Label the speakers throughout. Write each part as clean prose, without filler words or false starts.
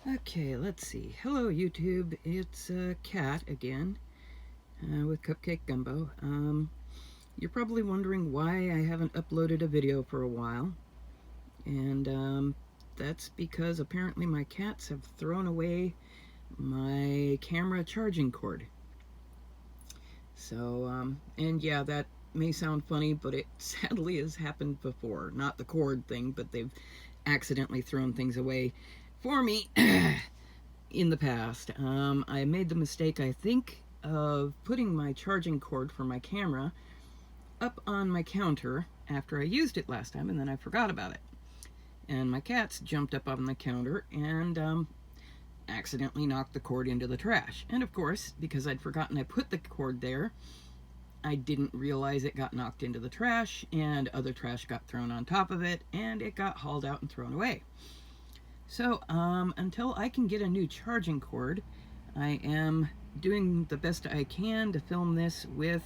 Speaker 1: Okay, let's see. Hello, YouTube. It's Kat again with Cupcake Gumbo. You're probably wondering why I haven't uploaded a video for a while, and that's because apparently my cats have thrown away my camera charging cord. So, and yeah, that may sound funny, but it sadly has happened before. Not the cord thing, but they've accidentally thrown things away for me in the past. I made the mistake, I think, of putting my charging cord for my camera up on my counter after I used it last time, and then I forgot about it. And my cats jumped up on the counter and accidentally knocked the cord into the trash. And of course, because I'd forgotten I put the cord there, I didn't realize it got knocked into the trash, and other trash got thrown on top of it, and it got hauled out and thrown away. So, until I can get a new charging cord, I am doing the best I can to film this with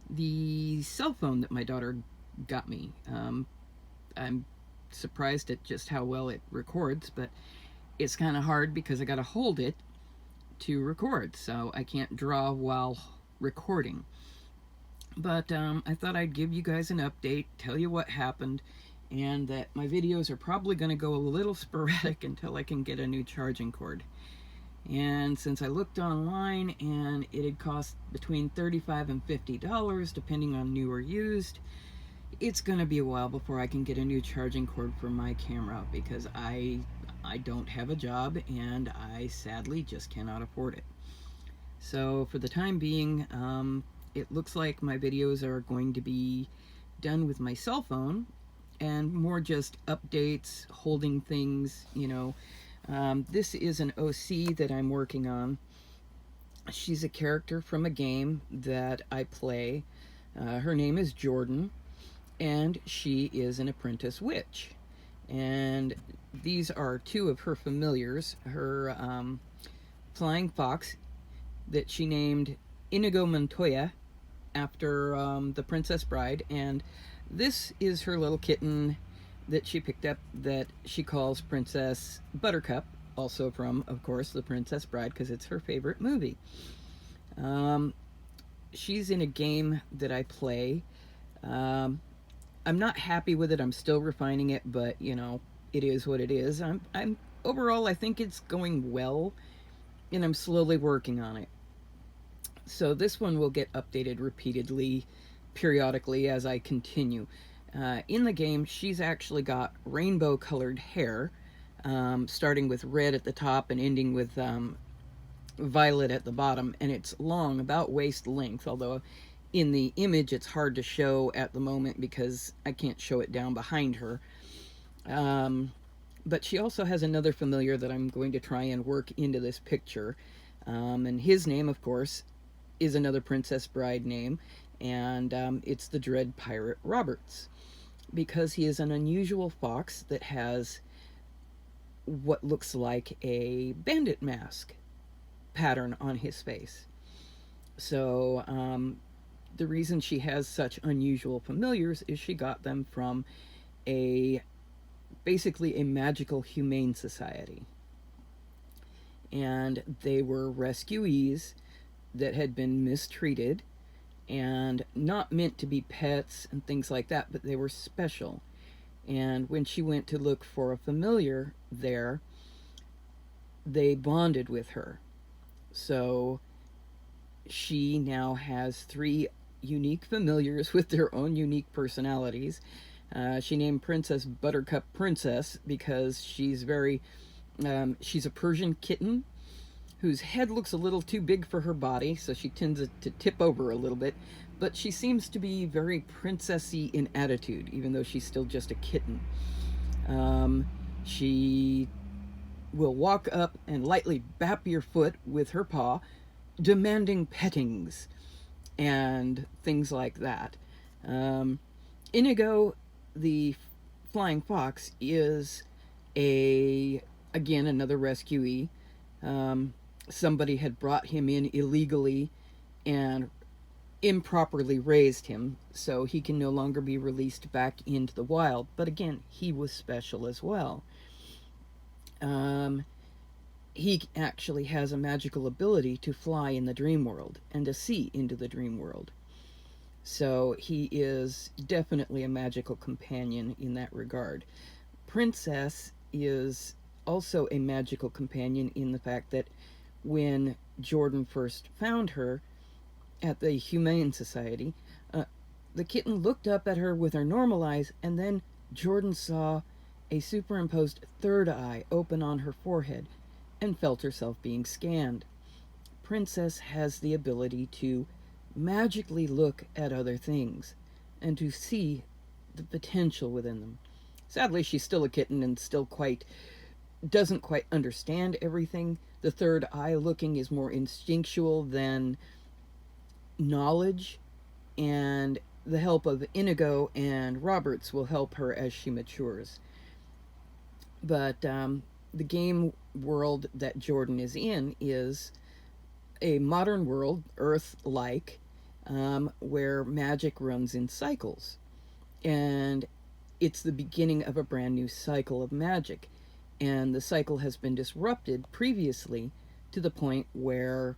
Speaker 1: the cell phone that my daughter got me. I'm surprised at just how well it records, but it's kind of hard because I got to hold it to record, so I can't draw while recording. But I thought I'd give you guys an update, tell you what happened, and that my videos are probably going to go a little sporadic until I can get a new charging cord. And since I looked online and it had cost between $35 and $50 depending on new or used, it's going to be a while before I can get a new charging cord for my camera because I don't have a job and I sadly just cannot afford it. So for the time being, it looks like my videos are going to be done with my cell phone and more just updates, holding things, you know. This is an OC that I'm working on. She's a character from a game that I play. Her name is Jordan, and she is an apprentice witch. And these are two of her familiars. Her flying fox that she named Inigo Montoya after the Princess Bride, and this is her little kitten that she picked up that she calls Princess Buttercup, also from, of course, The Princess Bride, because it's her favorite movie. She's in a game that I play. I'm not happy with it. I'm still refining it, but you know, it is what it is. I'm overall, I think it's going well, and I'm slowly working on it. So this one will get updated repeatedly, periodically as I continue. In the game, she's actually got rainbow colored hair, starting with red at the top and ending with violet at the bottom, and it's long, about waist length, although in the image it's hard to show at the moment because I can't show it down behind her. But she also has another familiar that I'm going to try and work into this picture, and his name, of course, is another Princess Bride name, and it's the Dread Pirate Roberts, because he is an unusual fox that has what looks like a bandit mask pattern on his face. So the reason she has such unusual familiars is she got them from basically a magical humane society, and they were rescuees that had been mistreated and not meant to be pets and things like that, but they were special. And when she went to look for a familiar there, they bonded with her. So she now has three unique familiars with their own unique personalities. She named Princess Buttercup Princess because she's she's a Persian kitten whose head looks a little too big for her body, so she tends to tip over a little bit. But she seems to be very princessy in attitude, even though she's still just a kitten. She will walk up and lightly bap your foot with her paw, demanding pettings and things like that. Inigo, the flying fox, is again another rescuee. Somebody had brought him in illegally and improperly raised him, so he can no longer be released back into the wild. But again, he was special as well. Um, he actually has a magical ability to fly in the dream world and to see into the dream world. So he is definitely a magical companion in that regard. Princess is also a magical companion in the fact that when Jordan first found her at the Humane Society, uh, the kitten looked up at her with her normal eyes, and then Jordan saw a superimposed third eye open on her forehead and felt herself being scanned. Princess has the ability to magically look at other things and to see the potential within them. Sadly, she's still a kitten and still quite doesn't quite understand everything. The third eye looking is more instinctual than knowledge, and the help of Inigo and Roberts will help her as she matures. But the game world that Jordan is in is a modern world, Earth like, where magic runs in cycles. And it's the beginning of a brand new cycle of magic. And the cycle has been disrupted previously to the point where,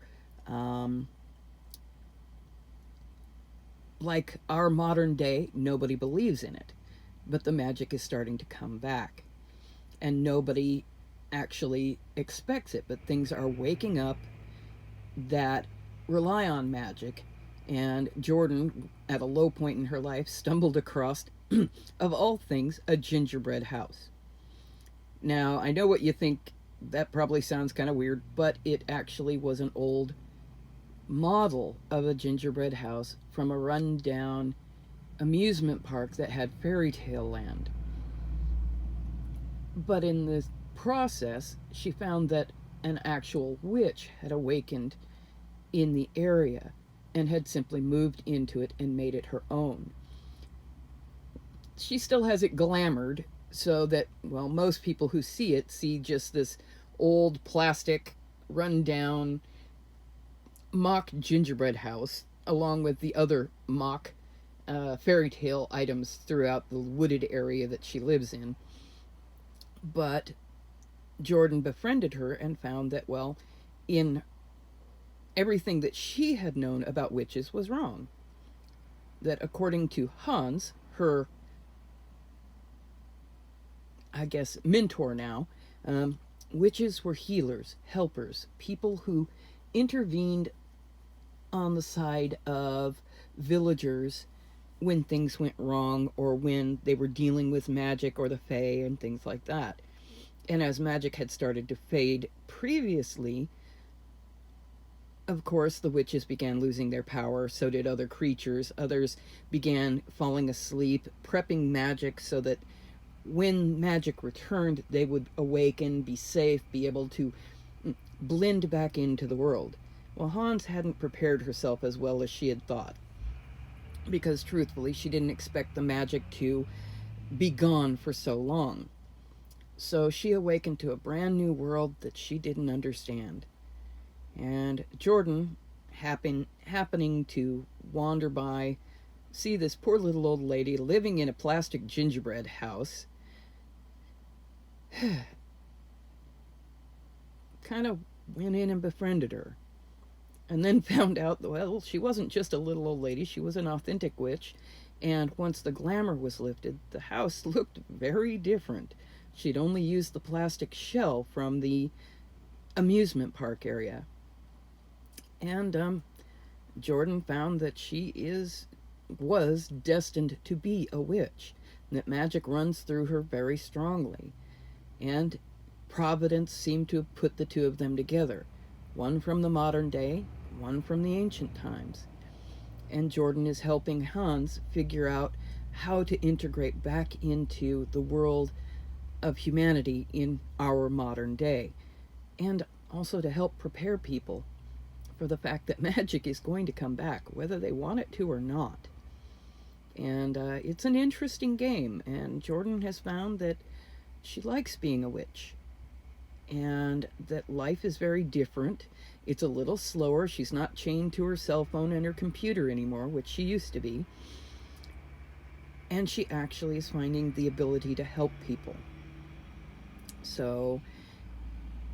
Speaker 1: like our modern day, nobody believes in it. But the magic is starting to come back. And nobody actually expects it. But things are waking up that rely on magic. And Jordan, at a low point in her life, stumbled across, of all things, a gingerbread house. Now, I know what you think. That probably sounds kind of weird, but it actually was an old model of a gingerbread house from a rundown amusement park that had fairy tale land. But in the process, she found that an actual witch had awakened in the area and had simply moved into it and made it her own. She still has it glamored so that, well, most people who see it see just this old plastic, run-down mock gingerbread house, along with the other mock fairy tale items throughout the wooded area that she lives in. But Jordan befriended her and found that, well, in everything that she had known about witches was wrong. That according to Hans, her, I guess, mentor now, witches were healers, helpers, people who intervened on the side of villagers when things went wrong or when they were dealing with magic or the fae and things like that. And as magic had started to fade previously, of course, the witches began losing their power, so did other creatures. Others began falling asleep, prepping magic so that when magic returned, they would awaken, be safe, be able to blend back into the world. Well, Hans hadn't prepared herself as well as she had thought, because truthfully, she didn't expect the magic to be gone for so long. So she awakened to a brand new world that she didn't understand. And Jordan, happening to wander by, see this poor little old lady living in a plastic gingerbread house, kind of went in and befriended her. And then found out, well, she wasn't just a little old lady, she was an authentic witch. And once the glamour was lifted, the house looked very different. She'd only used the plastic shell from the amusement park area. And Jordan found that she was destined to be a witch, and that magic runs through her very strongly. And Providence seemed to have put the two of them together, one from the modern day, one from the ancient times. And Jordan is helping Hans figure out how to integrate back into the world of humanity in our modern day, and also to help prepare people for the fact that magic is going to come back, whether they want it to or not. And it's an interesting game, and Jordan has found that she likes being a witch, and that life is very different. It's a little slower. She's not chained to her cell phone and her computer anymore, which she used to be. And she actually is finding the ability to help people. So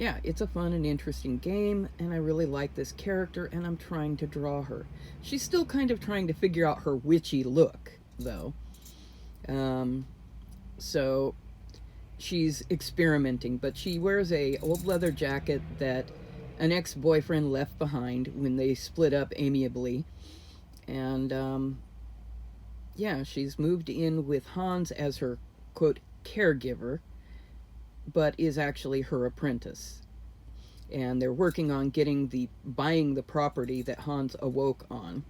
Speaker 1: yeah, it's a fun and interesting game, and I really like this character, and I'm trying to draw her. She's still kind of trying to figure out her witchy look, though. Um, so she's experimenting, but she wears a old leather jacket that an ex-boyfriend left behind when they split up amiably, and yeah, she's moved in with Hans as her quote caregiver, but is actually her apprentice. And they're working on buying the property that Hans awoke on,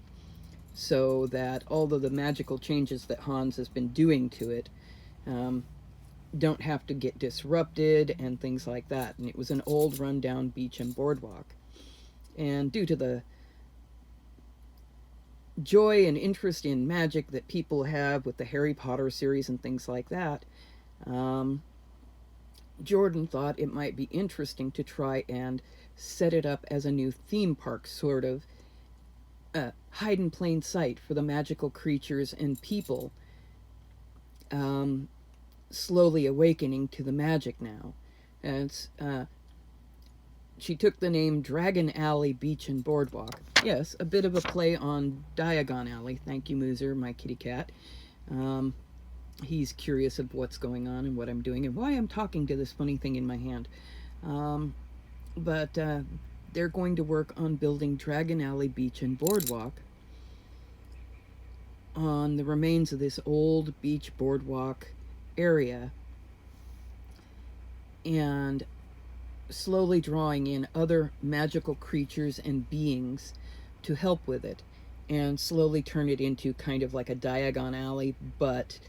Speaker 1: so that all of the magical changes that Hans has been doing to it um, don't have to get disrupted and things like that. And it was an old rundown beach and boardwalk. And due to the joy and interest in magic that people have with the Harry Potter series and things like that, um, Jordan thought it might be interesting to try and set it up as a new theme park, sort of hide in plain sight for the magical creatures and people um, slowly awakening to the magic now. And she took the name Dragon Alley Beach and Boardwalk. Yes, a bit of a play on Diagon Alley. Thank you, Mooser, my kitty cat. He's curious of what's going on and what I'm doing and why I'm talking to this funny thing in my hand. But they're going to work on building Dragon Alley Beach and Boardwalk on the remains of this old beach boardwalk area, and slowly drawing in other magical creatures and beings to help with it, and slowly turn it into kind of like a Diagon Alley, but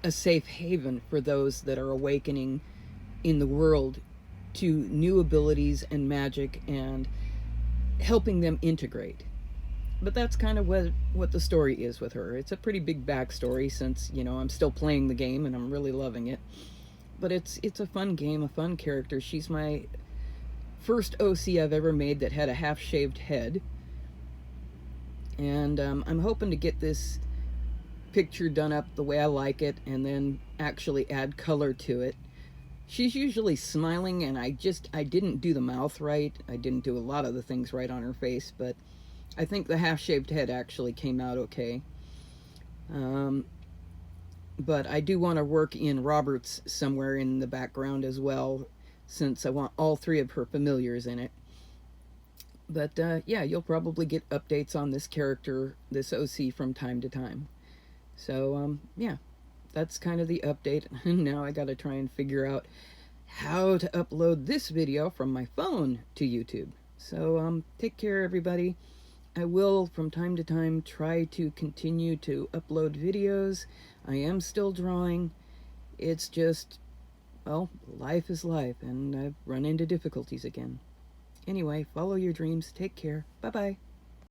Speaker 1: a safe haven for those that are awakening in the world to new abilities and magic, and helping them integrate. But that's kind of what the story is with her. It's a pretty big backstory, since, you know, I'm still playing the game and I'm really loving it. But it's a fun game, a fun character. She's my first OC I've ever made that had a half-shaved head. And I'm hoping to get this picture done up the way I like it, and then actually add color to it. She's usually smiling, and I didn't do the mouth right. I didn't do a lot of the things right on her face, but I think the half-shaved head actually came out okay. But I do want to work in Roberts somewhere in the background as well, since I want all three of her familiars in it. But yeah, you'll probably get updates on this character, this OC, from time to time. So yeah, that's kind of the update. Now I gotta try and figure out how to upload this video from my phone to YouTube. So take care, everybody. I will, from time to time, try to continue to upload videos. I am still drawing. It's just, well, life is life, and I've run into difficulties again. Anyway, follow your dreams. Take care. Bye-bye.